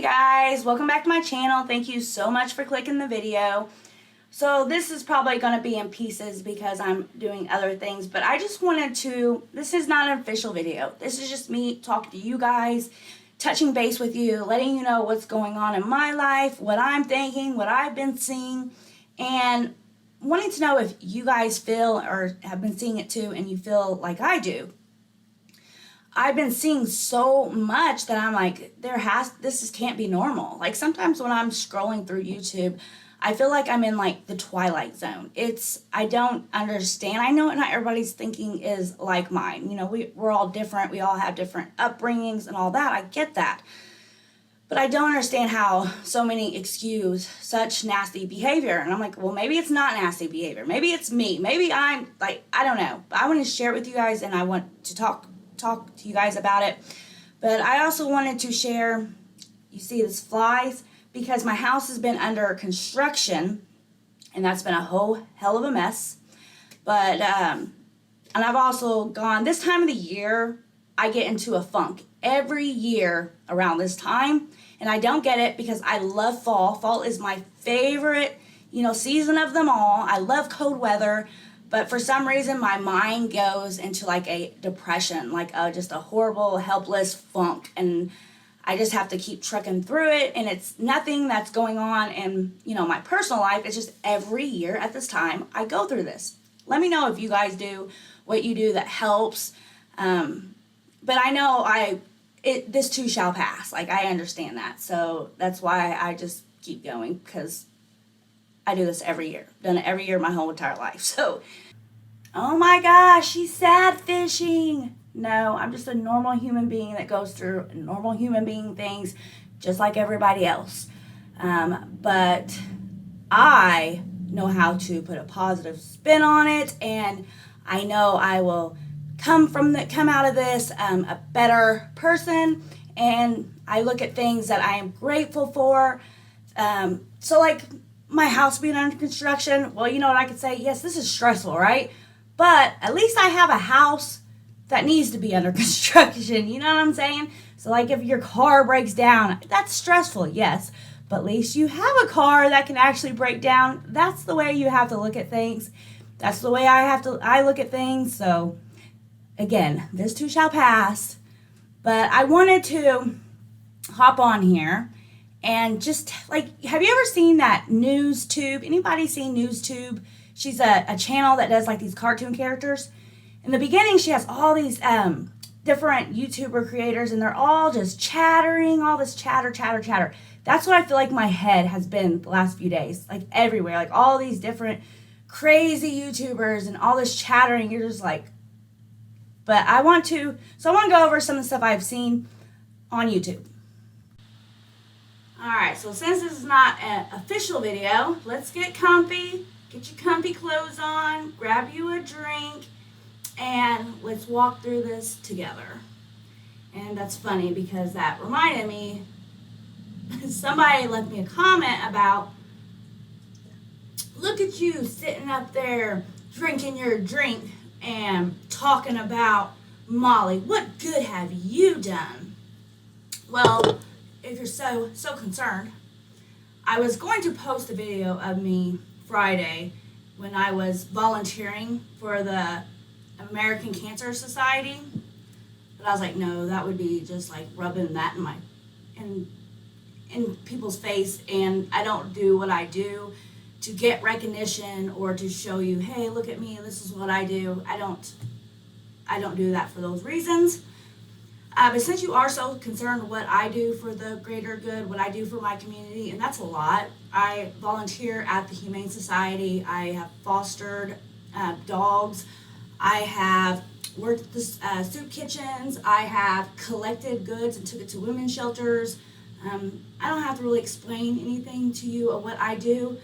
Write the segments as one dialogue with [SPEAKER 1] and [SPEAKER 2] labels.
[SPEAKER 1] guys, welcome back to my channel. Thank you so much for clicking the video. So this is probably going to be in pieces because I'm doing other things, but I just wanted to, this is not an official video. This is just me talking to you guys, touching base with you, letting you know what's going on in my life, what I'm thinking, what I've been seeing, and wanting to know if you guys feel or have been seeing it too and you feel like I do. I've been seeing so much that I'm like, this can't be normal. Like sometimes when I'm scrolling through YouTube, I feel like I'm in like the twilight zone. I don't understand. I know not everybody's thinking is like mine. You know, we're all different. We all have different upbringings and all that. I get that. But I don't understand how so many excuse such nasty behavior. And I'm like, well, maybe it's not nasty behavior. Maybe it's me. Maybe I'm like, I don't know. But I want to share it with you guys and I want to talk to you guys about it. But I also wanted to share, you see this flies, because my house has been under construction and that's been a whole hell of a mess. But and I've also gone, this time of the year I get into a funk every year around this time, and I don't get it because I love fall. Fall is my favorite, season of them all. I love cold weather. But for some reason, my mind goes into like a depression, like just a horrible, helpless funk. And I just have to keep trucking through it. And it's nothing that's going on in, my personal life. It's just every year at this time, I go through this. Let me know if you guys do what you do that helps. But I know this too shall pass. Like, I understand that. So that's why I just keep going, because I do this every year. Done it every year my whole entire life. So, oh my gosh, she's sad fishing. No, I'm just a normal human being that goes through normal human being things just like everybody else. But I know how to put a positive spin on it, and I know I will come out of this a better person, and I look at things that I am grateful for. So like my house being under construction, well, you know what I could say? Yes, this is stressful, right? But at least I have a house that needs to be under construction. You know what I'm saying? So like if your car breaks down, that's stressful, yes. But at least you have a car that can actually break down. That's the way you have to look at things. That's the way I look at things. So again, this too shall pass. But I wanted to hop on here and just like, have you ever seen that NewsTube? Anybody seen NewsTube? She's a channel that does like these cartoon characters. In the beginning, she has all these different YouTuber creators, and they're all just chattering, all this chatter. That's what I feel like my head has been the last few days, like everywhere, like all these different crazy YouTubers and all this chattering. You're just like, but I want to go over some of the stuff I've seen on YouTube. All right, so since this is not an official video, let's get comfy, get your comfy clothes on, grab you a drink, and let's walk through this together. And that's funny because that reminded me, somebody left me a comment about, look at you sitting up there drinking your drink and talking about Molly. What good have you done? Well, if you're so concerned, I was going to post a video of me Friday when I was volunteering for the American Cancer Society, but I was like, no, that would be just like rubbing that in people's face, and I don't do what I do to get recognition or to show you, hey, look at me, this is what I do. I don't do that for those reasons. But since you are so concerned what I do for the greater good, what I do for my community, and that's a lot. I volunteer at the Humane Society. I have fostered dogs. I have worked at the soup kitchens. I have collected goods and took it to women's shelters. I don't have to really explain anything to you of what I do,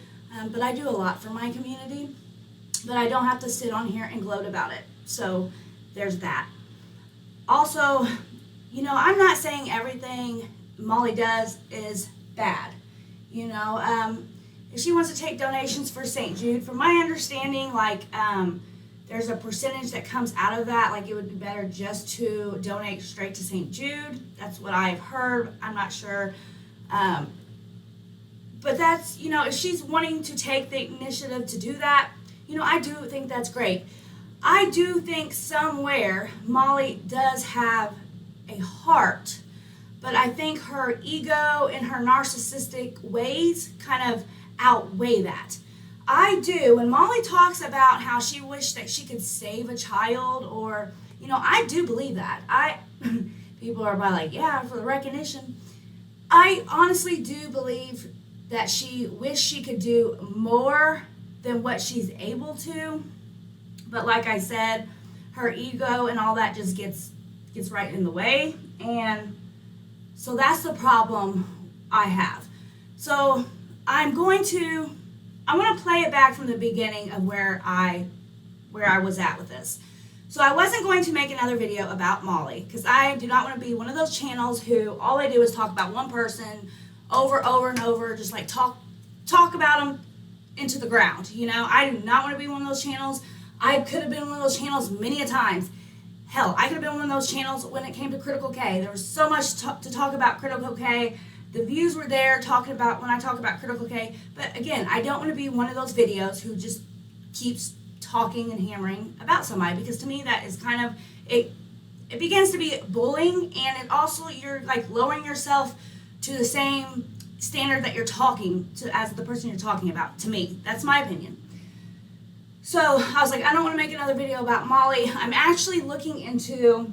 [SPEAKER 1] but I do a lot for my community. But I don't have to sit on here and gloat about it. So there's that. Also, I'm not saying everything Molly does is bad. If she wants to take donations for St. Jude, from my understanding, there's a percentage that comes out of that. Like, it would be better just to donate straight to St. Jude. That's what I've heard. I'm not sure. But that's, if she's wanting to take the initiative to do that, I do think that's great. I do think somewhere Molly does have a heart, but I think her ego and her narcissistic ways kind of outweigh that. I do. When Molly talks about how she wished that she could save a child, or, I do believe that. People are probably like, yeah, for the recognition. I honestly do believe that she wished she could do more than what she's able to. But like I said, her ego and all that just gets right in the way. And so that's the problem I have. So I want to play it back from the beginning of where I was at with this. So I wasn't going to make another video about Molly, because I do not want to be one of those channels who all they do is talk about one person over and over, just like talk about them into the ground. I do not want to be one of those channels. I could have been one of those channels many a times. Hell, I could have been one of those channels when it came to Critical K. There was so much to talk about Critical K. The views were there talking about when I talk about Critical K. But again, I don't want to be one of those videos who just keeps talking and hammering about somebody, because to me that is kind of, it begins to be bullying, and it also, you're like lowering yourself to the same standard that you're talking to as the person you're talking about. To me, that's my opinion. So I was like, I don't want to make another video about Molly. I'm actually looking into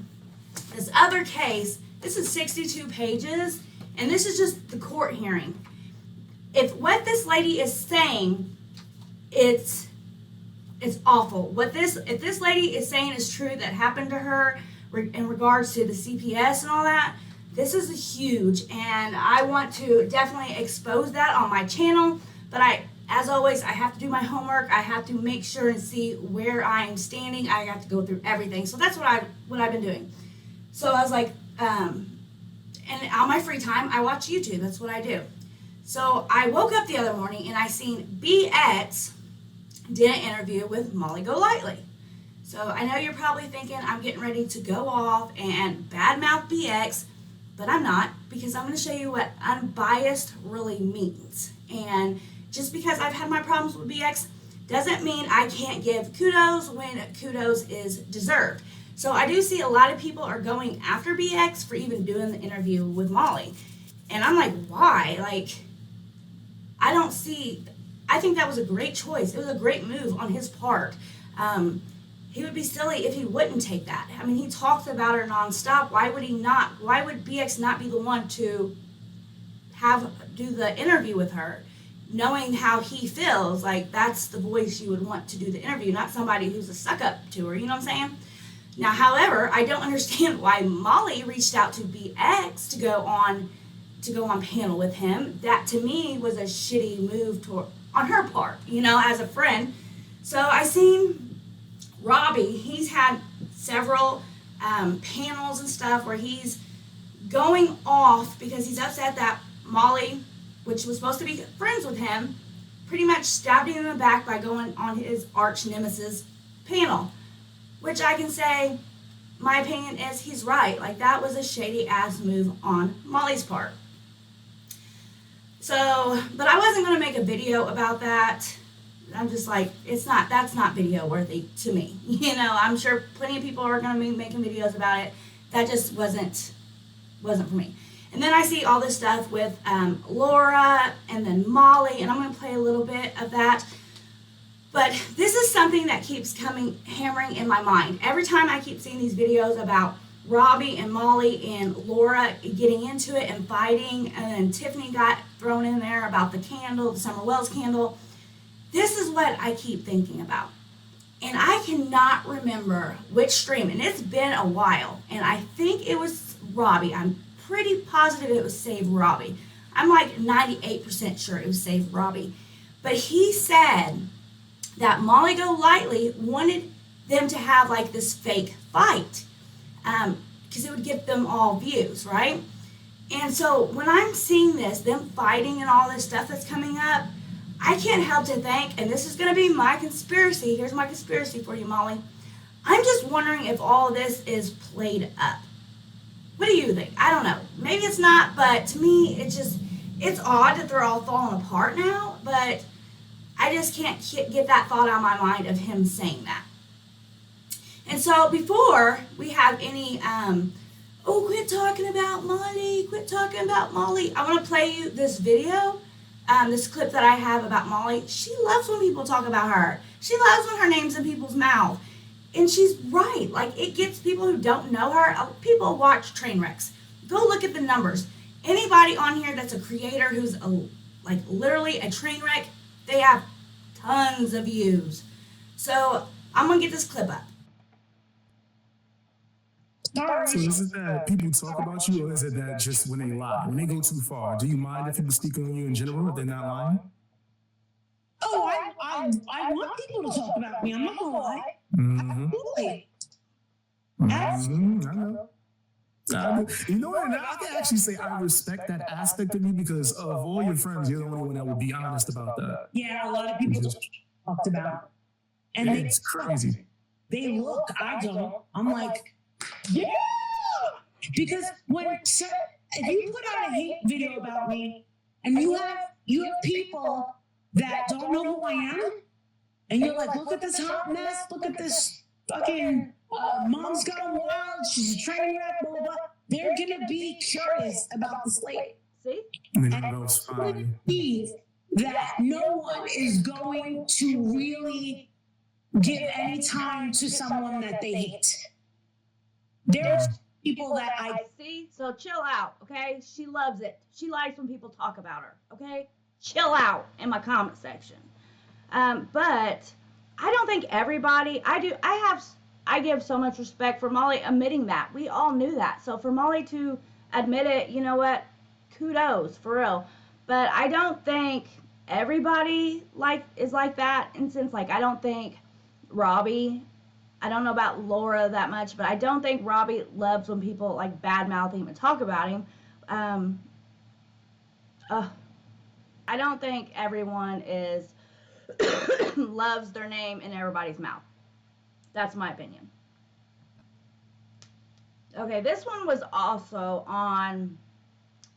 [SPEAKER 1] this other case. This is 62 pages, and this is just the court hearing. If what this lady is saying, it's awful. If this lady is saying is true that happened to her in regards to the CPS and all that, this is huge, and I want to definitely expose that on my channel. But as always, I have to do my homework. I have to make sure and see where I am standing. I have to go through everything. So that's what I've been doing. So I was like, and on my free time, I watch YouTube. That's what I do. So I woke up the other morning and I seen BX did an interview with Molly Golightly. So I know you're probably thinking I'm getting ready to go off and badmouth BX, but I'm not, because I'm going to show you what unbiased really means. And just because I've had my problems with BX doesn't mean I can't give kudos when kudos is deserved. So I do see a lot of people are going after BX for even doing the interview with Molly. And I'm like, why? Like, I think that was a great choice. It was a great move on his part. He would be silly if he wouldn't take that. I mean, he talked about her nonstop. Why would BX not be the one to do the interview with her, knowing how he feels? Like, that's the voice you would want to do the interview, not somebody who's a suck up to her, you know what I'm saying? Now, however, I don't understand why Molly reached out to BX to go on panel with him. That to me was a shitty move on her part, as a friend. So I seen Robbie, he's had several panels and stuff where he's going off because he's upset that Molly, which was supposed to be friends with him, pretty much stabbed him in the back by going on his arch nemesis panel. Which I can say, my opinion is he's right. Like, that was a shady ass move on Molly's part. So, but I wasn't going to make a video about that. I'm just like, that's not video worthy to me. I'm sure plenty of people are going to be making videos about it. That just wasn't for me. And then I see all this stuff with Laura and then Molly, and I'm going to play a little bit of that. But this is something that keeps hammering in my mind. Every time I keep seeing these videos about Robbie and Molly and Laura getting into it and fighting, and then Tiffany got thrown in there about the candle, the Summer Wells candle. This is what I keep thinking about. And I cannot remember which stream, and it's been a while, and I think it was Robbie. I'm pretty positive it was Save Robbie. I'm like 98% sure it was Save Robbie. But he said that Molly Golightly wanted them to have like this fake fight because it would get them all views, right? And so when I'm seeing this, them fighting and all this stuff that's coming up, I can't help to think, and this is going to be my conspiracy. Here's my conspiracy for you, Molly. I'm just wondering if all this is played up. What do you think? I don't know. Maybe it's not, but to me, it's odd that they're all falling apart now, but I just can't get that thought out of my mind of him saying that. And so before we have any, oh, quit talking about Molly, quit talking about Molly, I want to play you this video, this clip that I have about Molly. She loves when people talk about her. She loves when her name's in people's mouth. And she's right. Like, it gets people who don't know her. People watch train wrecks. Go look at the numbers. Anybody on here that's a creator who's like literally a train wreck, they have tons of views. So I'm going to get this clip up.
[SPEAKER 2] So is it that people talk about you, or is it that just when they lie, when they go too far? Do you mind if people speak on you in general if they're not lying?
[SPEAKER 3] Oh, I want people to talk about me. I'm not gonna lie. Absolutely.
[SPEAKER 2] I know. You know what? I can actually say I respect that aspect of you because of all your friends, you're the only one that would be honest about that.
[SPEAKER 3] Yeah, a lot of people talked about, and
[SPEAKER 2] it's crazy.
[SPEAKER 3] They look. I don't. I'm like, yeah, because if you put out a hate video about me, and you have people that don't know who I am, and you're like, look at this hot mess, look at this fucking mom's gone wild, she's a train wreck, blah, blah, blah. They're gonna be curious about this lady. See?
[SPEAKER 2] And
[SPEAKER 3] I believe that no one is going to really give any time to someone that they hate. There's people that I
[SPEAKER 1] see, so chill out, okay? She loves it. She likes when people talk about her, okay? Chill out in my comment section. But I don't think everybody, I give so much respect for Molly admitting that. We all knew that. So for Molly to admit it, you know what? Kudos, for real. But I don't think everybody is like that. And since I don't think Robbie, I don't know about Laura that much, but I don't think Robbie loves when people badmouth him and talk about him. I don't think everyone loves their name in everybody's mouth. That's my opinion. Okay, this one was also on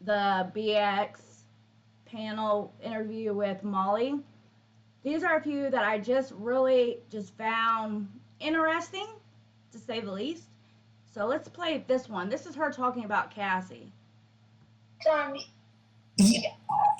[SPEAKER 1] the BX panel interview with Molly. These are a few that I just found interesting, to say the least. So let's play this one. This is her talking about Cassie.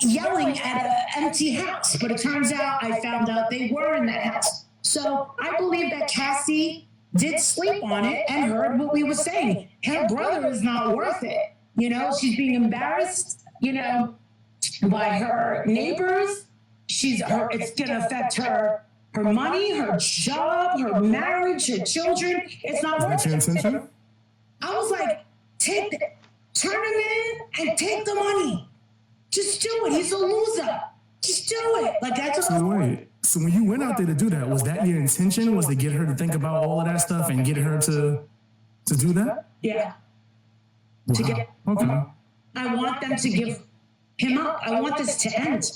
[SPEAKER 3] Yelling at an empty house, but it turns out I found out they were in that house. So I believe that Cassie did sleep on it and heard what we were saying. Her brother is not worth it. You know, she's being embarrassed, by her neighbors. It's gonna affect her money, her job, her marriage, her children. It's not worth it. I was like, turn him in and take the money. Just do it. He's a loser. Just do it. That's
[SPEAKER 2] so wait. So when you went out there to do that, was that your intention? Was to get her to think about all of that stuff and get her to do that?
[SPEAKER 3] Yeah.
[SPEAKER 2] Wow. Okay.
[SPEAKER 3] I want them to give him up. I want this to end.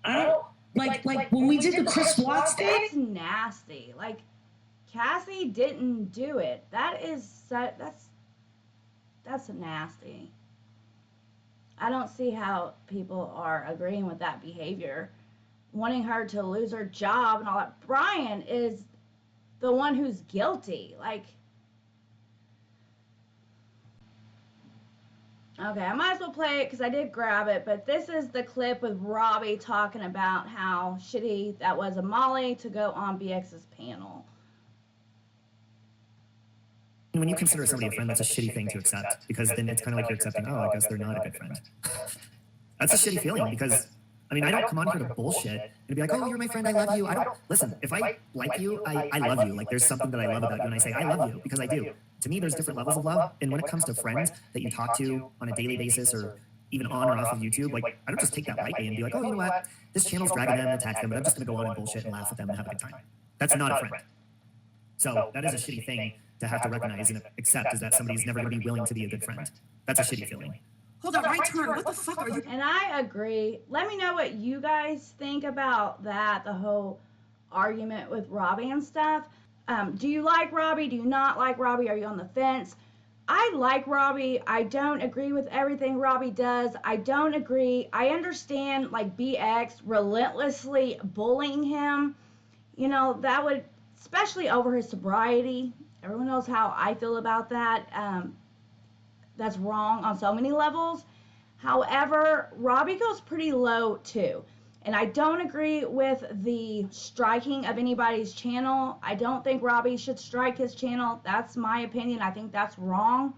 [SPEAKER 3] I don't like when we did the Chris Watts thing.
[SPEAKER 1] That's nasty. Cassie didn't do it. That's nasty. I don't see how people are agreeing with that behavior, wanting her to lose her job and all that. Brian is the one who's guilty. Okay, I might as well play it because I did grab it, but this is the clip with Robbie talking about how shitty that was of Molly to go on BX's panel.
[SPEAKER 4] When you consider somebody a friend, that's a shitty thing to accept, because then it's kind of like you're accepting, oh, I guess they're not a good friend. That's a shitty feeling, because, I don't come on here to bullshit and be like, oh, you're my friend, I love you. Listen, if I like you, I love you. There's something that I love about you, and I say, I love you, because I do. To me, there's different levels of love, and when it comes to friends that you talk to on a daily basis, or even on or off of YouTube, I don't just take that lightly and be like, oh, you know what, this channel's dragging them and attack them, but I'm just going to go on and bullshit and laugh at them and have a good time. That's not a friend. So that is a shitty thing to have to recognize and accept, is that somebody's never going to be willing to be a good friend. That's a shitty feeling.
[SPEAKER 3] Hold on, right turn. What the fuck are you?
[SPEAKER 1] And I agree. Let me know what you guys think about that, the whole argument with Robbie and stuff. Do you like Robbie? Do you not like Robbie? Are you on the fence? I like Robbie. I don't agree with everything Robbie does. I don't agree. I understand like BX relentlessly bullying him. You know, that would, especially over his sobriety. Everyone knows how I feel about that. That's wrong on so many levels. However, Robbie goes pretty low too. And I don't agree with the striking of anybody's channel. I don't think Robbie should strike his channel. That's my opinion. I think that's wrong.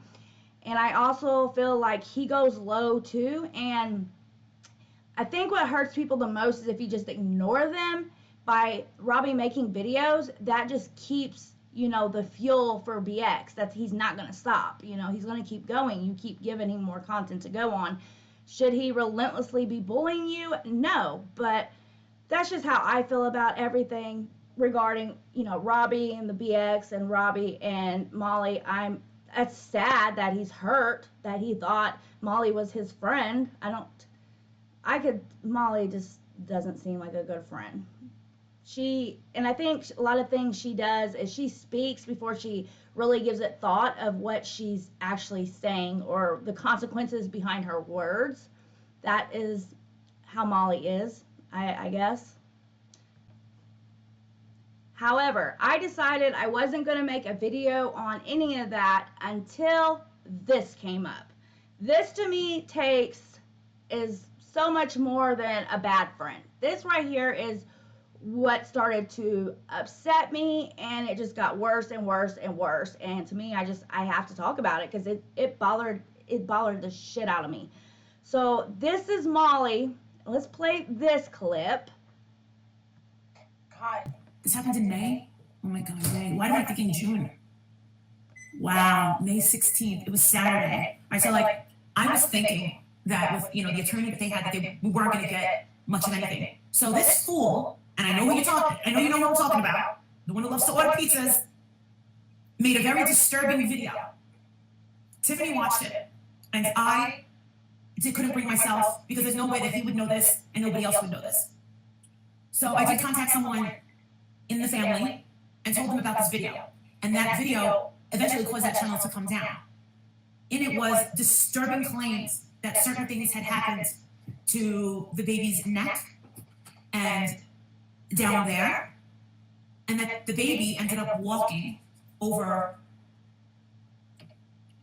[SPEAKER 1] And I also feel like he goes low too. And I think what hurts people the most is if you just ignore them. By Robbie making videos, that just keeps, you know, the fuel for BX. He's not going to stop. You know, he's going to keep going. You keep giving him more content to go on. Should he relentlessly be bullying you? No, but that's just how I feel about everything regarding, you know, Robbie and the BX and Robbie and Molly. It's sad that he's hurt, that he thought Molly was his friend. Molly just doesn't seem like a good friend. And I think a lot of things she does is she speaks before she really gives it thought of what she's actually saying or the consequences behind her words. That is how Molly is, I guess. However, I decided I wasn't going to make a video on any of that until this came up. This to me is so much more than a bad friend. This right here is what started to upset me, and it just got worse and worse and worse. And to me, I have to talk about it because it bothered the shit out of me. So this is Molly. Let's play this clip.
[SPEAKER 3] God, this happened in May. Oh my God, May. Why am I thinking June? Wow, May 16th. It was Saturday. So like, I was thinking that with, you know, the attorney that they had, that we weren't going to get much of anything. So this fool, and I know who you're talking, I know you know what I'm talking about, the one who loves to order pizzas, made a very disturbing video. Tiffany watched it, and I couldn't bring myself, because there's no way that he would know this and nobody else would know this. So I did contact someone in the family and told them about this video. And that video eventually caused that channel to come down. And it was disturbing claims that certain things had happened to the baby's neck and down there, and that the baby ended up walking over,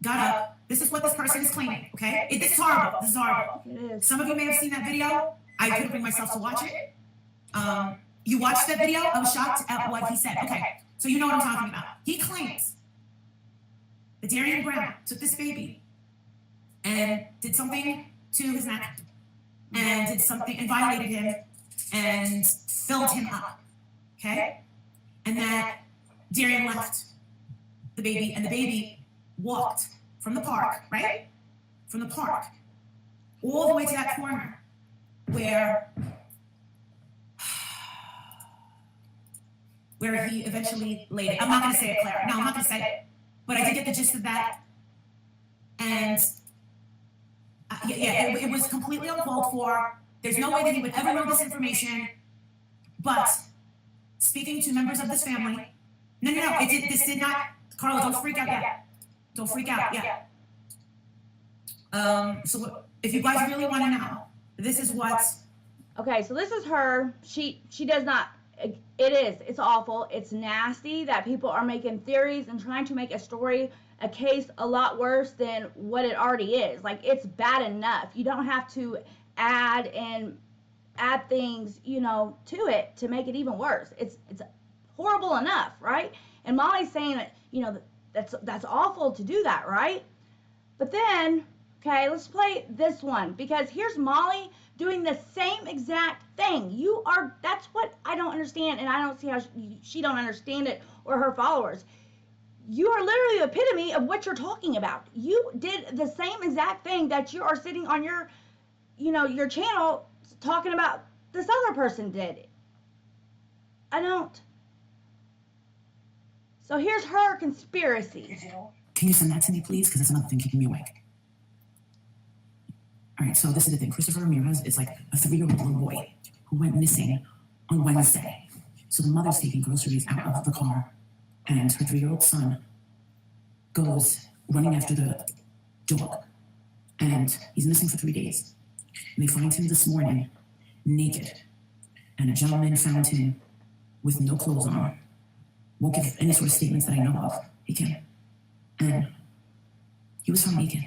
[SPEAKER 3] got up. This is what this person is claiming, okay? This is horrible. This is horrible.
[SPEAKER 1] It is.
[SPEAKER 3] Some of you may have seen that video. I couldn't bring myself to watch it. You watched that video? I was shocked at what he said. Okay, so you know what I'm talking about. He claims that Darian Brown took this baby and did something to his neck and did something and violated him and filled him up, okay? And that Darian left the baby, and the baby walked from the park, right? From the park all the way to that corner where he eventually laid it. I'm not going to say it, Claire. No, I'm not going to say it. But I did get the gist of that. And it was completely uncalled for. There's no way that he would ever know this information. But speaking to members of this family, no, this did not, Carla, don't freak out yet. Don't freak out yet. So if you guys really want to know, this is what.
[SPEAKER 1] Okay, so this is her. She does not. It's awful. It's nasty that people are making theories and trying to make a case a lot worse than what it already is. Like, it's bad enough. You don't have to add things, you know, to it to make it even worse. It's horrible enough, right? And Molly's saying that, you know, that's awful to do that, right? But then, okay, let's play this one, because here's Molly doing the same exact thing. That's what I don't understand, and I don't see how she don't understand it, or her followers. You are literally the epitome of what you're talking about. You did the same exact thing that you are sitting on your, you know, your channel talking about this other person did. I don't. So here's her conspiracy.
[SPEAKER 3] Can you send that to me, please? Because it's another thing keeping me awake. All right, so this is the thing. Christopher Ramirez is like a 3-year-old little boy who went missing on Wednesday. So the mother's taking groceries out of the car, and her 3-year-old son goes running after the dog. And he's missing for 3 days. And they find him this morning, naked. And a gentleman found him with no clothes on. Won't give any sort of statements that I know of. He can. And he was found naked.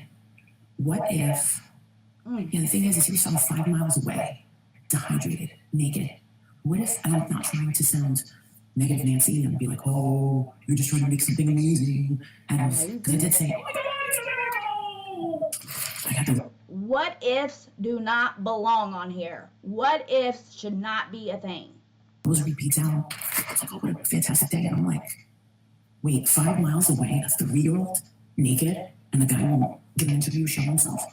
[SPEAKER 3] What if... Yeah, the thing is he was found 5 miles away, dehydrated, naked. What if, and I'm not trying to sound negative Nancy and be like, oh, you're just trying to make something amazing. And because I did say, oh my God, I got to...
[SPEAKER 1] What ifs do not belong on here. What ifs should not be a thing.
[SPEAKER 3] Those repeats out. It's like, oh, what a fantastic day. And I'm like, wait, 5 miles away, a 3-year-old, naked, and the guy won't give an interview, show himself.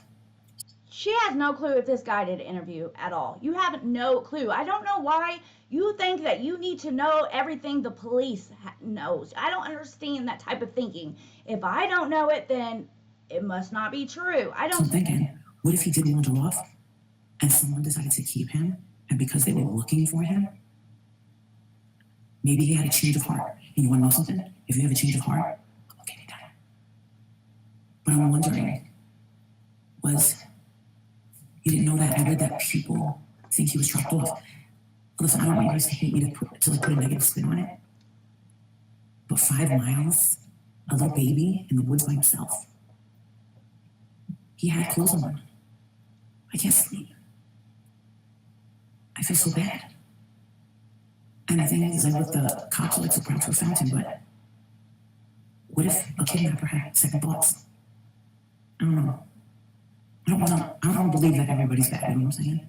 [SPEAKER 1] She has no clue if this guy did an interview at all. You have no clue. I don't know why you think that you need to know everything the police knows. I don't understand that type of thinking. If I don't know it, then it must not be true. I don't...
[SPEAKER 3] So I'm thinking, what if he did wander off and someone decided to keep him, and because they were looking for him, maybe he had a change of heart. And you want to know something? If you have a change of heart, okay, they die. But I'm wondering, he didn't know that. I read that people think he was dropped off. Listen, I don't want you guys to hate me to put a negative spin on it. But 5 miles, a little baby in the woods by himself. He had clothes on. I can't sleep. I feel so bad. And the thing is, the cops are like so proud to have found him, but what if a kidnapper had second thoughts? I don't know. I don't want to believe that everybody's bad, you know what I'm saying?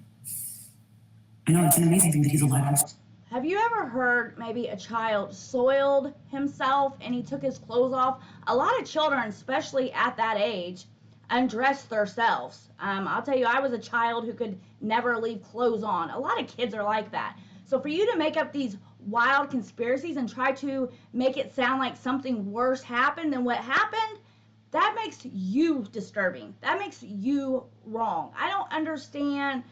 [SPEAKER 3] I know it's an amazing thing that he's alive.
[SPEAKER 1] Have you ever heard maybe a child soiled himself and he took his clothes off? A lot of children, especially at that age, undress themselves. I'll tell you, I was a child who could never leave clothes on. A lot of kids are like that. So for you to make up these wild conspiracies and try to make it sound like something worse happened than what happened, that makes you disturbing. That makes you wrong. I don't understand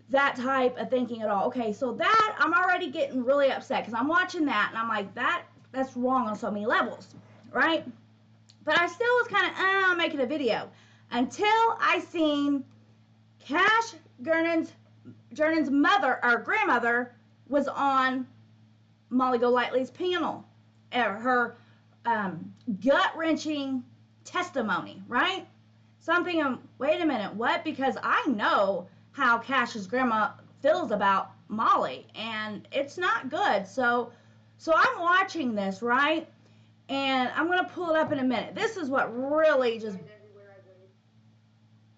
[SPEAKER 1] that type of thinking at all. Okay, so that, I'm already getting really upset because I'm watching that and I'm like, that's wrong on so many levels, right? But I still was kind of making a video until I seen Cash Gernon's mother or grandmother was on Molly Golightly's panel. Her gut-wrenching testimony, right? So I'm thinking, wait a minute, what? Because I know how Cash's grandma feels about Molly, and it's not good. So I'm watching this, right? And I'm going to pull it up in a minute. This is what really just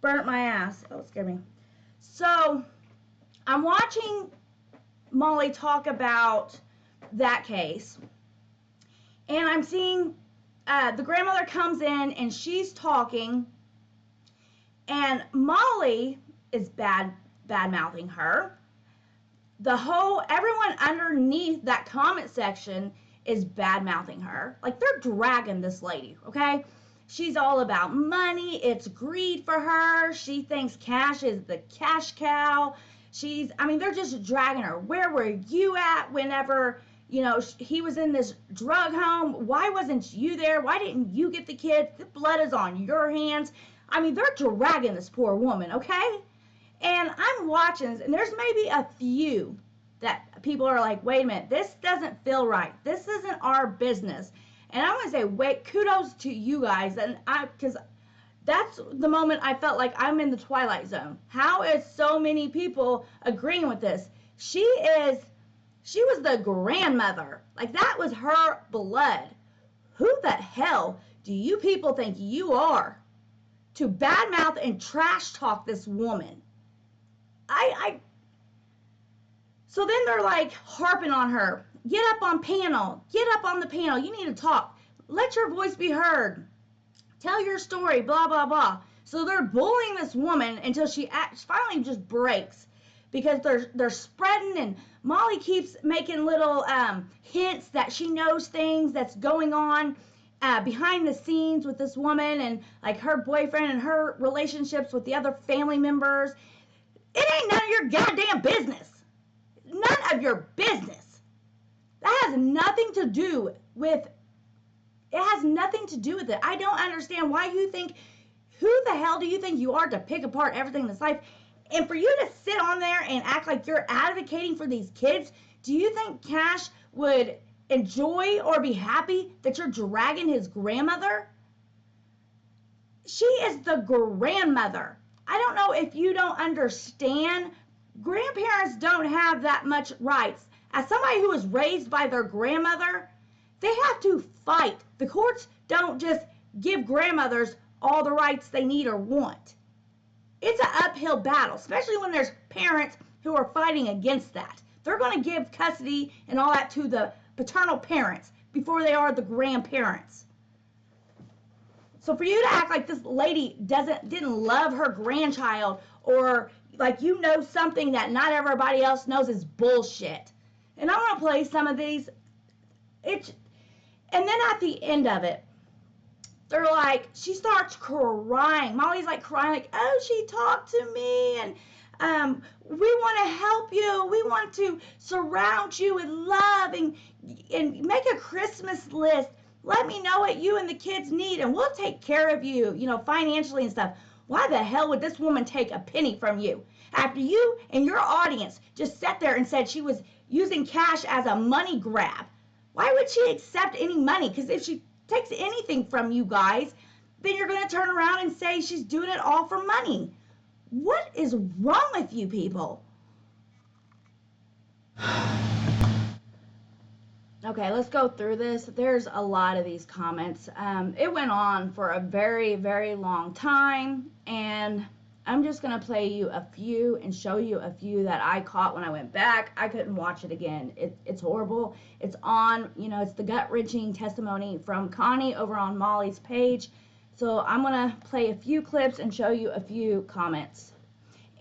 [SPEAKER 1] burnt my ass. Oh, it scared me. So I'm watching Molly talk about that case, and I'm seeing the grandmother comes in and she's talking, and Molly is bad-mouthing her. Everyone underneath that comment section is bad-mouthing her. Like, they're dragging this lady, okay? She's all about money. It's greed for her. She thinks Cash is the cash cow. They're just dragging her. Where were you at whenever, he was in this drug home? Why wasn't you there? Why didn't you get the kids? The blood is on your hands. They're dragging this poor woman, okay? And I'm watching this, and there's maybe a few that people are like, wait a minute, this doesn't feel right. This isn't our business. And I'm going to say, wait, kudos to you guys. Because that's the moment I felt like I'm in the Twilight Zone. How is so many people agreeing with this? She was the grandmother. Like, that was her blood. Who the hell do you people think you are to badmouth and trash talk this woman? So then they're like harping on her. Get up on panel. Get up on the panel. You need to talk. Let your voice be heard. Tell your story, blah, blah, blah. So they're bullying this woman until she finally just breaks, because they're spreading, and Molly keeps making little hints that she knows things that's going on behind the scenes with this woman, and like her boyfriend and her relationships with the other family members. It ain't none of your goddamn business. None of your business. That has nothing to do with It has nothing to do with it. I don't understand why you think, who the hell do you think you are to pick apart everything in this life? And for you to sit on there and act like you're advocating for these kids, do you think Cash would enjoy or be happy that you're dragging his grandmother? She is the grandmother. I don't know if you don't understand. Grandparents don't have that much rights. As somebody who was raised by their grandmother, they have to fight. The courts don't just give grandmothers all the rights they need or want. It's an uphill battle, especially when there's parents who are fighting against that. They're going to give custody and all that to the paternal parents before they are the grandparents. So for you to act like this lady didn't love her grandchild, or like you know something that not everybody else knows, is bullshit. And I'm going to play some of these. And then at the end of it, they're like, she starts crying. Molly's like crying, like, oh, she talked to me, and we want to help you. We want to surround you with love and make a Christmas list. Let me know what you and the kids need, and we'll take care of you, financially and stuff. Why the hell would this woman take a penny from you after you and your audience just sat there and said she was using Cash as a money grab? Why would she accept any money? Because if she takes anything from you guys, then you're going to turn around and say she's doing it all for money. What is wrong with you people? Okay, let's go through this. There's a lot of these comments. It went on for a very, very long time, and I'm just going to play you a few and show you a few that I caught when I went back. I couldn't watch it again. It's horrible. It's on, it's the gut-wrenching testimony from Connie over on Molly's page. So I'm going to play a few clips and show you a few comments.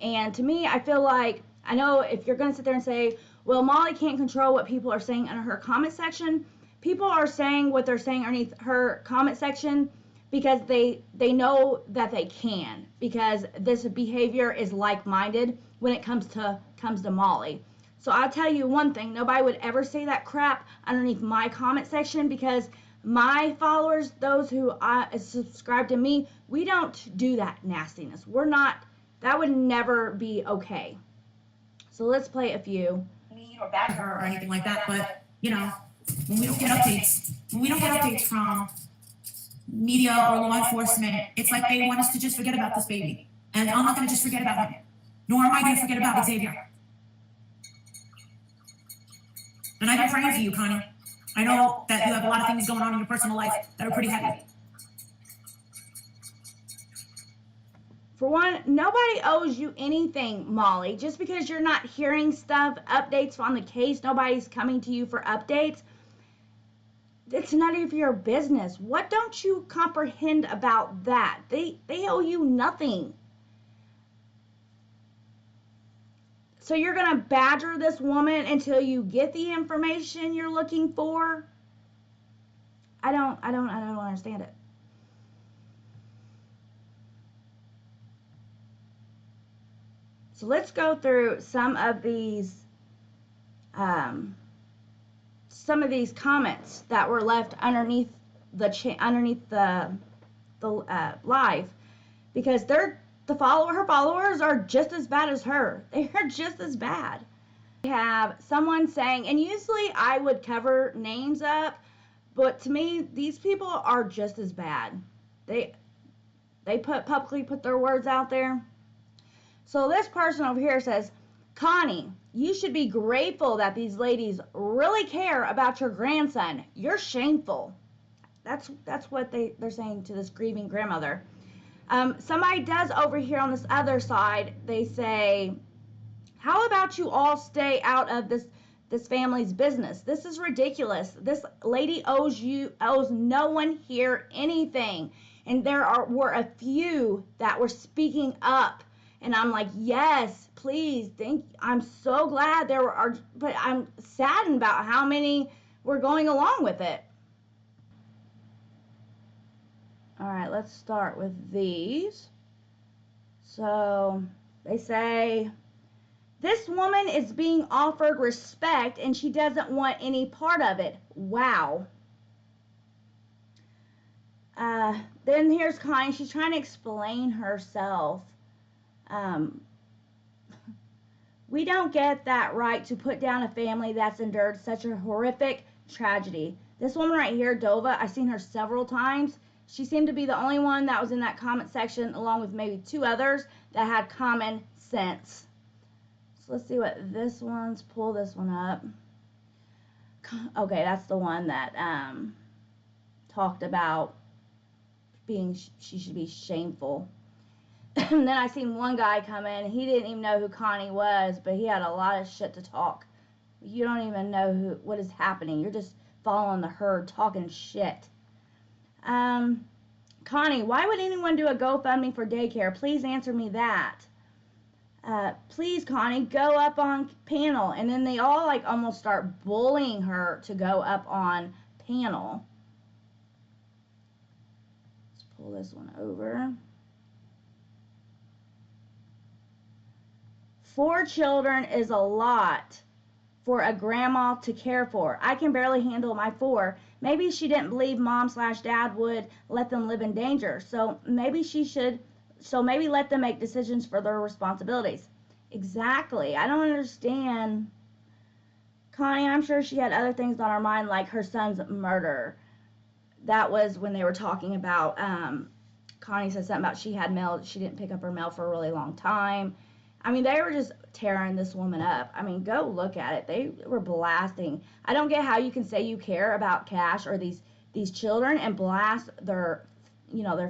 [SPEAKER 1] And to me, I feel like, I know if you're going to sit there and say, well, Molly can't control what people are saying under her comment section. People are saying what they're saying underneath her comment section because they know that they can, because this behavior is like-minded when it comes to Molly. So I'll tell you one thing, nobody would ever say that crap underneath my comment section, because my followers, those who subscribe to me, we don't do that nastiness. We're not, that would never be okay. So let's play a few.
[SPEAKER 3] Or bad her or anything like that, but when we don't get updates from media or law enforcement, it's like they want us to just forget about this baby. And I'm not going to just forget about him, nor am I going to forget about Xavier. And I've been praying for you, Connie. I know that you have a lot of things going on in your personal life that are pretty heavy.
[SPEAKER 1] For one, nobody owes you anything, Molly. Just because you're not hearing stuff, updates on the case, nobody's coming to you for updates. It's none of your business. What don't you comprehend about that? They owe you nothing. So you're going to badger this woman until you get the information you're looking for? I don't understand it. So let's go through some of these comments that were left underneath the live, because her followers are just as bad as her. They are just as bad. We have someone saying, and usually I would cover names up, but to me these people are just as bad. They publicly put their words out there. So this person over here says, Connie, you should be grateful that these ladies really care about your grandson. You're shameful. That's what they're saying to this grieving grandmother. Somebody does over here on this other side, they say, how about you all stay out of this family's business? This is ridiculous. This lady owes no one here anything. And there were a few that were speaking up. And I'm like, yes, please, I'm so glad there are, but I'm saddened about how many were going along with it. All right, let's start with these. So they say, this woman is being offered respect and she doesn't want any part of it. Wow. Then here's Connie. She's trying to explain herself. We don't get that right to put down a family that's endured such a horrific tragedy. This woman right here, Dova, I've seen her several times. She seemed to be the only one that was in that comment section, along with maybe 2 others that had common sense. So let's see what this one's. Pull this one up. Okay, that's the one that talked about she should be shameful. And then I seen one guy come in. He didn't even know who Connie was, but he had a lot of shit to talk. You don't even know what is happening. You're just following the herd, talking shit. Connie, why would anyone do a GoFundMe for daycare? Please answer me that. Please, Connie, go up on panel. And then they all like almost start bullying her to go up on panel. Let's pull this one over. 4 children is a lot for a grandma to care for. I can barely handle my 4. Maybe she didn't believe mom/dad would let them live in danger. So maybe let them make decisions for their responsibilities. Exactly. I don't understand. Connie, I'm sure she had other things on her mind, like her son's murder. That was when they were talking about, Connie said something about she had mail. She didn't pick up her mail for a really long time. I mean, they were just tearing this woman up. I mean, go look at it. They were blasting. I don't get how you can say you care about Cash or these children and blast their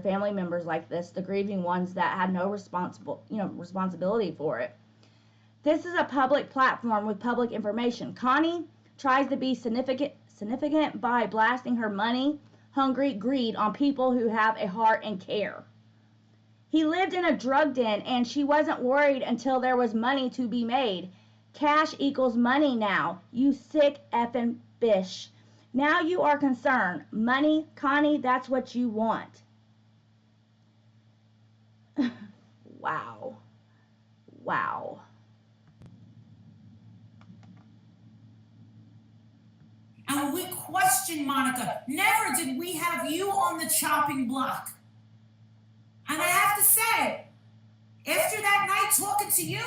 [SPEAKER 1] family members like this, the grieving ones that had no responsibility for it. This is a public platform with public information. Connie tries to be significant by blasting her money-hungry greed on people who have a heart and care. He lived in a drug den, and she wasn't worried until there was money to be made. Cash equals money now, you sick effing bitch. Now you are concerned. Money, Connie, that's what you want. Wow. Wow.
[SPEAKER 5] And we question Monica. Never did we have you on the chopping block. And I have to say, after that night talking to you,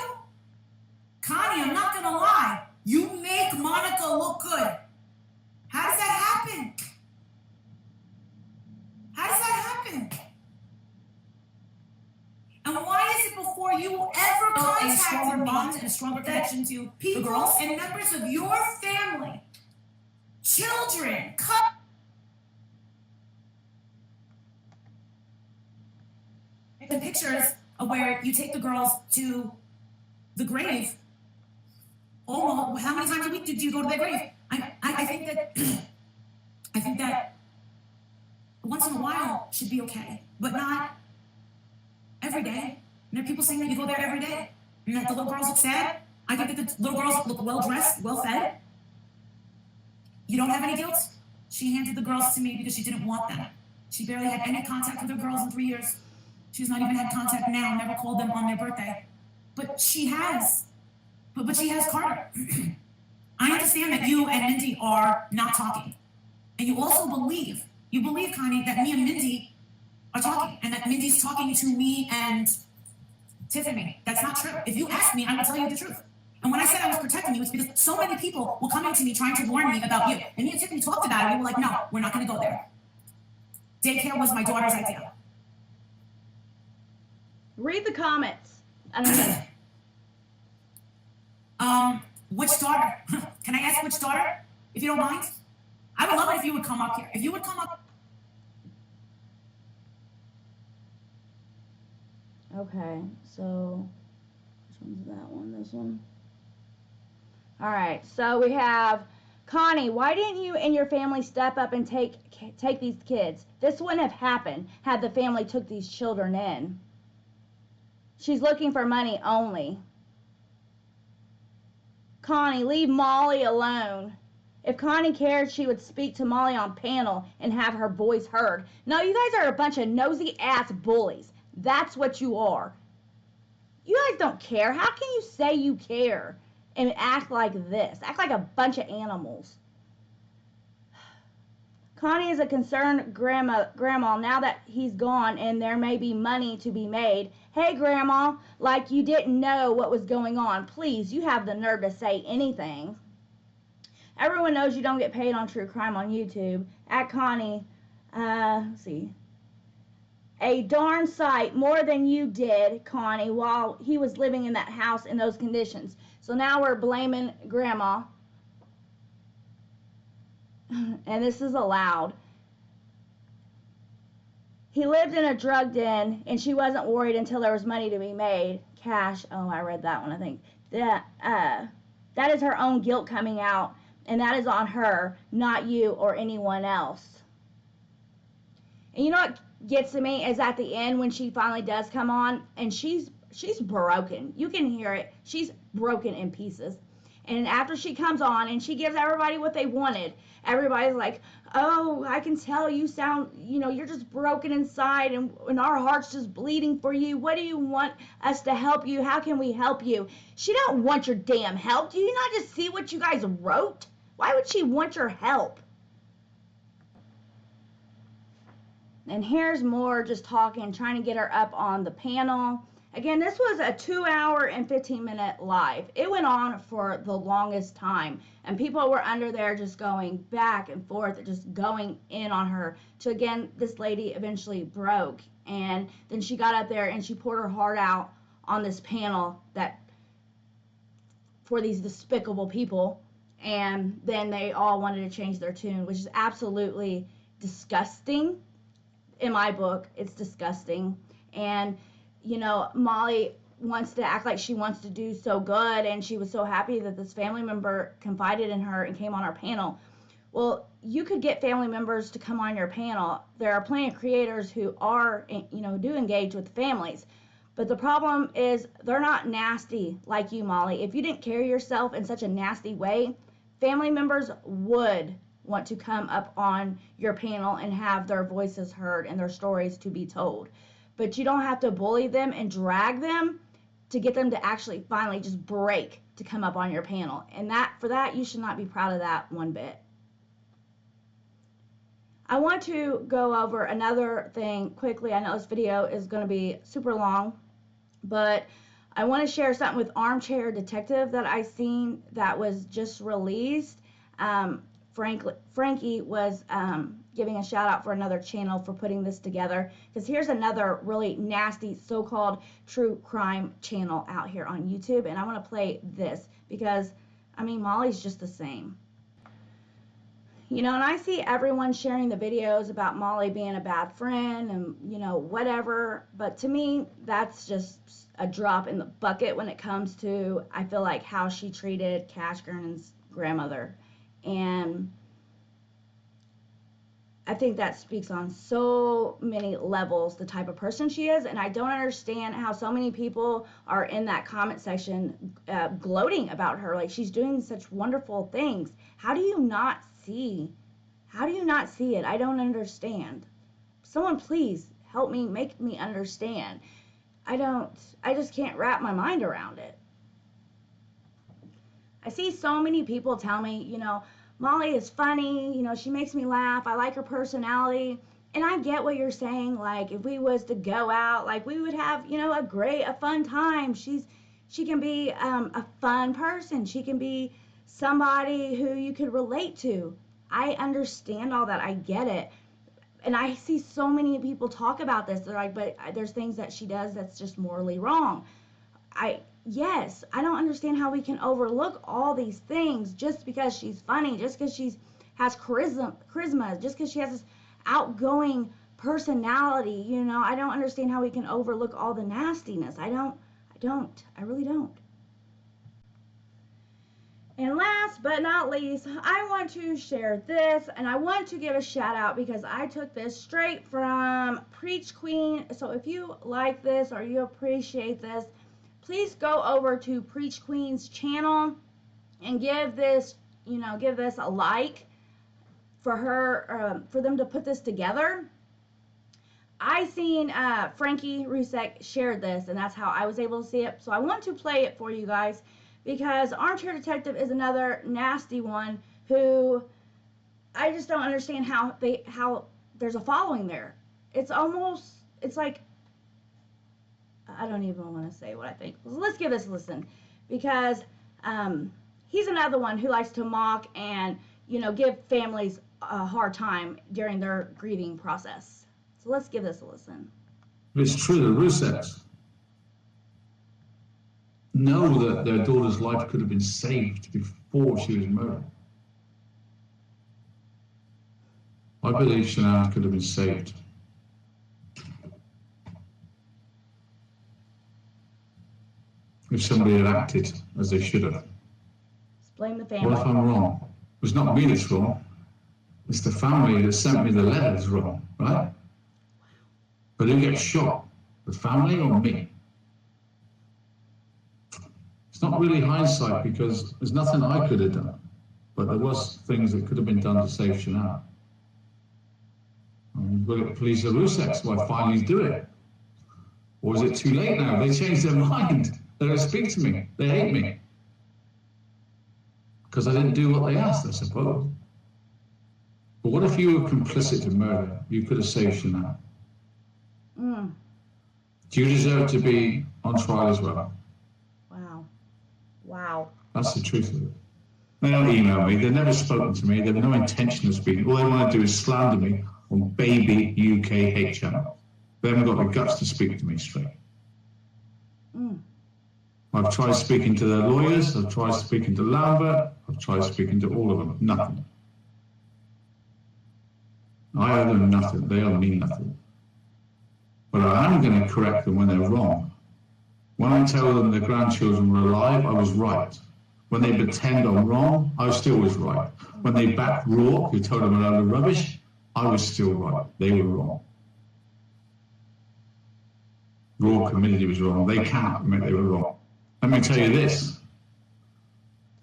[SPEAKER 5] Connie, I'm not gonna lie, you make Monica look good. How does that happen? How does that happen? And why is it before you ever contacted a stronger bond and a stronger connection to people the girls and members of your family, children, the pictures of where you take the girls to the grave? Oh, how many times a week did you go to their grave? I think that once in a while should be okay, but not every day. And there are people saying that you go there every day and that the little girls look sad. I think that the little girls look well dressed, well fed. You don't have any guilt? She handed the girls to me because she didn't want them. She barely had any contact with her girls in 3 years. She's not even had contact now, never called them on their birthday. But she has. But she has Carter. I understand that you and Mindy are not talking. And you also believe, Connie, that me and Mindy are talking. And that Mindy's talking to me and Tiffany. That's not true. If you ask me, I will tell you the truth. And when I said I was protecting you, it's because so many people were coming to me trying to warn me about you. And me and Tiffany talked about it. We were like, no, we're not going to go there. Daycare was my daughter's idea.
[SPEAKER 1] Read the comments. I don't know.
[SPEAKER 5] Which daughter? Can I ask which daughter? If you don't mind? I would love it if you would come up here. If you would come up.
[SPEAKER 1] Okay, so which one's that one? This one? All right, so we have Connie. Why didn't you and your family step up and take these kids? This wouldn't have happened had the family took these children in. She's looking for money only. Connie, leave Molly alone. If Connie cared, she would speak to Molly on panel and have her voice heard. No, you guys are a bunch of nosy ass bullies. That's what you are. You guys don't care. How can you say you care and act like this? Act like a bunch of animals. Connie is a concerned grandma now that he's gone and there may be money to be made. Hey, Grandma, like you didn't know what was going on. Please, you have the nerve to say anything. Everyone knows you don't get paid on true crime on YouTube. At Connie, let's see. A darn sight more than you did, Connie, while he was living in that house in those conditions. So now we're blaming Grandma. And this is allowed. He lived in a drug den, and she wasn't worried until there was money to be made. Cash. Oh, I read that one, I think. That is her own guilt coming out, and that is on her, not you or anyone else. And you know what gets to me is at the end when she finally does come on, and she's broken. You can hear it. She's broken in pieces. And after she comes on and she gives everybody what they wanted, everybody's like, oh, I can tell you sound, you're just broken inside and our heart's just bleeding for you. What do you want us to help you? How can we help you? She don't want your damn help. Do you not just see what you guys wrote? Why would she want your help? And here's more just talking, trying to get her up on the panel. Again, this was a 2-hour and 15-minute live. It went on for the longest time. And people were under there just going back and forth, just going in on her. So again, this lady eventually broke. And then she got up there and she poured her heart out on this panel for these despicable people. And then they all wanted to change their tune, which is absolutely disgusting. In my book, it's disgusting. And Molly wants to act like she wants to do so good, and she was so happy that this family member confided in her and came on our panel. Well, you could get family members to come on your panel. There are plenty of creators who are, do engage with families. But the problem is they're not nasty like you, Molly. If you didn't carry yourself in such a nasty way, family members would want to come up on your panel and have their voices heard and their stories to be told. But you don't have to bully them and drag them to get them to actually finally just break to come up on your panel. And for that, you should not be proud of that one bit. I want to go over another thing quickly. I know this video is going to be super long, but I want to share something with Armchair Detective that I seen that was just released. Frankie was giving a shout out for another channel for putting this together, because here's another really nasty so-called true crime channel out here on YouTube, and I want to play this because Molly's just the same. And I see everyone sharing the videos about Molly being a bad friend and whatever, but to me that's just a drop in the bucket when it comes to, I feel like, how she treated Cash Gernon's grandmother. And I think that speaks on so many levels the type of person she is, and I don't understand how so many people are in that comment section gloating about her like she's doing such wonderful things. How do you not see it? I don't understand. Someone please help me, make me understand. I just can't wrap my mind around it. I see so many people tell me, Molly is funny, she makes me laugh, I like her personality, and I get what you're saying, like, if we was to go out, like, we would have, a fun time. She can be a fun person, she can be somebody who you could relate to. I understand all that, I get it, and I see so many people talk about this, they're like, but there's things that she does that's just morally wrong. Yes, I don't understand how we can overlook all these things just because she's funny, just because she has charisma, just because she has this outgoing personality, I don't understand how we can overlook all the nastiness. I really don't. And last but not least, I want to share this, and I want to give a shout out because I took this straight from Preach Queen. So if you like this or you appreciate this, please go over to Preach Queen's channel and give this a like for her, for them to put this together. I seen Frankie Rusek shared this, and that's how I was able to see it. So I want to play it for you guys because Armchair Detective is another nasty one who I just don't understand how there's a following there. It's like, I don't even want to say what I think. Let's give this a listen, because he's another one who likes to mock and, give families a hard time during their grieving process. So let's give this a listen.
[SPEAKER 6] It's true, the Ruseks know that their daughter's life could have been saved before she was murdered. I believe Shanann could have been saved. If somebody had acted as they should have.
[SPEAKER 1] Just blame the family.
[SPEAKER 6] What if I'm wrong? It's not me that's wrong. It's the family that sent me the letter that's wrong, right? But who gets shot? The family or me? It's not really hindsight, because there's nothing I could have done. But there was things that could have been done to save Shanann. But police are Ruseks, why finally do it? Or is it too late now? They changed their mind. They don't speak to me. They hate me. Because I didn't do what they asked, I suppose. But what if you were complicit in murder? You could have saved Shanann. Do you deserve to be on trial as well?
[SPEAKER 1] Wow.
[SPEAKER 6] That's the truth of it. They don't email me. They've never spoken to me. They have no intention of speaking. All they want to do is slander me on Baby UK hate channel. They haven't got the guts to speak to me straight. I've tried speaking to their lawyers. I've tried speaking to Lambert. I've tried speaking to all of them. Nothing. I owe them nothing. They owe me nothing. But I am going to correct them when they're wrong. When I tell them their grandchildren were alive, I was right. When they pretend I'm wrong, I still was right. When they backed Rourke, who told them a load of rubbish, I was still right. They were wrong. Rourke admitted he was wrong. They can't admit they were wrong. Let me tell you this.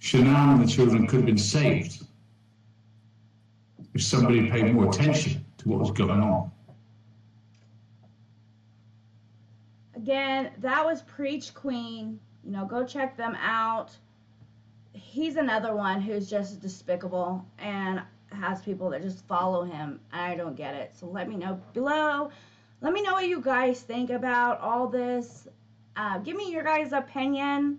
[SPEAKER 6] Shanann and the children could have been saved if somebody paid more attention to what was going on.
[SPEAKER 1] Again, that was Preach Queen. Go check them out. He's another one who's just despicable and has people that just follow him. I don't get it. So let me know below. Let me know what you guys think about all this. Give me your guys' opinion.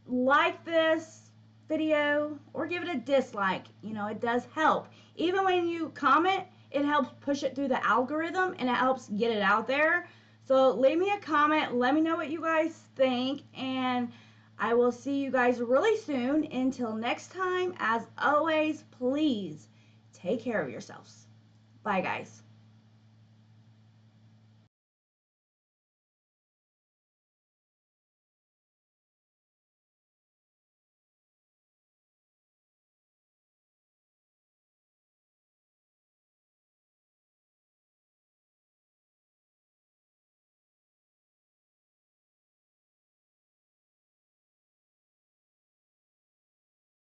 [SPEAKER 1] Like this video or give it a dislike. It does help. Even when you comment, it helps push it through the algorithm and it helps get it out there. So leave me a comment. Let me know what you guys think. And I will see you guys really soon. Until next time, as always, please take care of yourselves. Bye, guys.